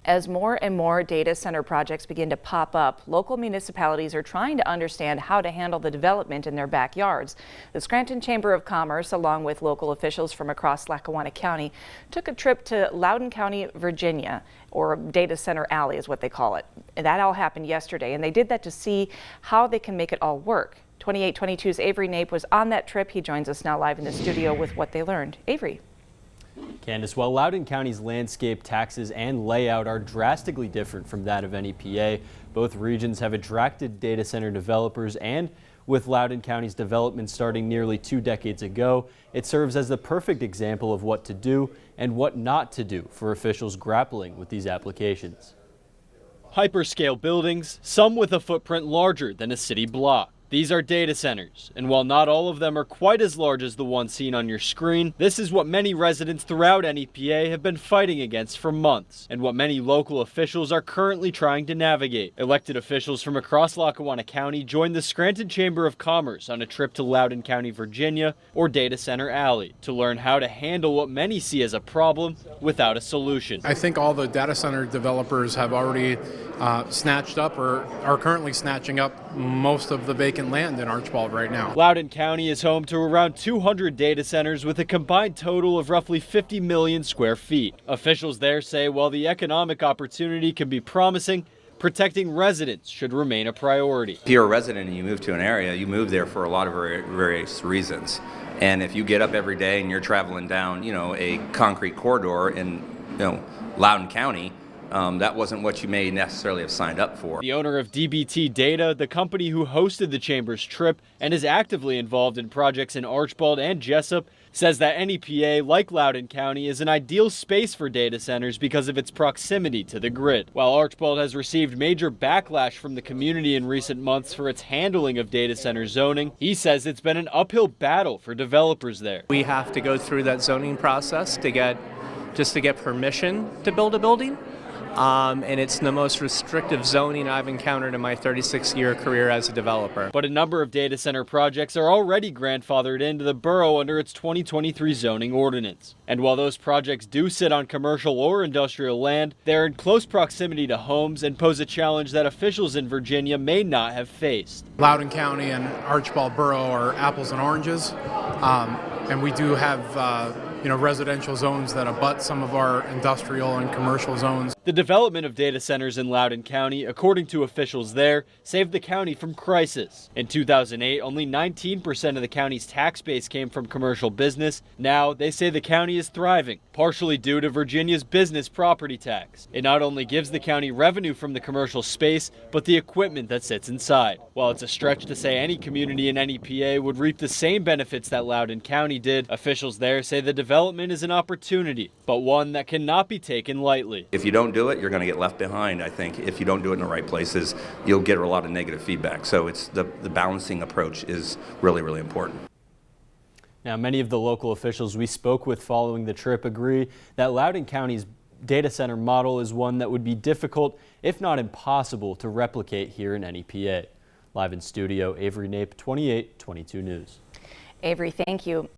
As more and more data center projects begin to pop up, local municipalities are trying to understand how to handle the development in their backyards. The Scranton Chamber of Commerce, along with local officials from across Lackawanna County, took a trip to Loudoun County, Virginia, or Data Center Alley is what they call it. And that all happened yesterday, and they did that to see how they can make it all work. 2822's Avery Nape was on that trip. He joins us now live in the studio with what they learned. Avery. Candace, while Loudoun County's landscape, taxes, and layout are drastically different from that of NEPA, both regions have attracted data center developers, and with Loudoun County's development starting nearly 2 decades ago, it serves as the perfect example of what to do and what not to do for officials grappling with these applications. Hyperscale buildings, some with a footprint larger than a city block. These are data centers, and while not all of them are quite as large as the one seen on your screen, this is what many residents throughout NEPA have been fighting against for months, and what many local officials are currently trying to navigate. Elected officials from across Lackawanna County joined the Scranton Chamber of Commerce on a trip to Loudoun County, Virginia, or Data Center Alley, to learn how to handle what many see as a problem without a solution. I think all the data center developers have already snatched up or are currently snatching up most of the vacant land in Archbald right now. Loudoun County is home to around 200 data centers with a combined total of roughly 50 million square feet. Officials there say while the economic opportunity can be promising, protecting residents should remain a priority. If you're a resident and you move to an area, you move there for a lot of various reasons. And if you get up every day and you're traveling down, a concrete corridor in, Loudoun County, that wasn't what you may necessarily have signed up for. The owner of DBT Data, the company who hosted the Chamber's trip and is actively involved in projects in Archbald and Jessup, says that NEPA, like Loudoun County, is an ideal space for data centers because of its proximity to the grid. While Archbald has received major backlash from the community in recent months for its handling of data center zoning, he says it's been an uphill battle for developers there. We have to go through that zoning process to get permission to build a building. And it's the most restrictive zoning I've encountered in my 36-year career as a developer. But a number of data center projects are already grandfathered into the borough under its 2023 zoning ordinance. And while those projects do sit on commercial or industrial land, they're in close proximity to homes and pose a challenge that officials in Virginia may not have faced. Loudoun County and Archbald Borough are apples and oranges, and we do have residential zones that abut some of our industrial and commercial zones. The development of data centers in Loudoun County, according to officials there, saved the county from crisis. In 2008, only 19% of the county's tax base came from commercial business. Now, they say the county is thriving, partially due to Virginia's business property tax. It not only gives the county revenue from the commercial space, but the equipment that sits inside. While it's a stretch to say any community in NEPA would reap the same benefits that Loudoun County did, officials there say the development is an opportunity, but one that cannot be taken lightly. If you don't do it, you're going to get left behind. I think if you don't do it in the right places, you'll get a lot of negative feedback. So it's the balancing approach is really, really important. Now, many of the local officials we spoke with following the trip agree that Loudoun County's data center model is one that would be difficult, if not impossible, to replicate here in NEPA. Live in studio, Avery Nape, 2822 News. Avery, thank you.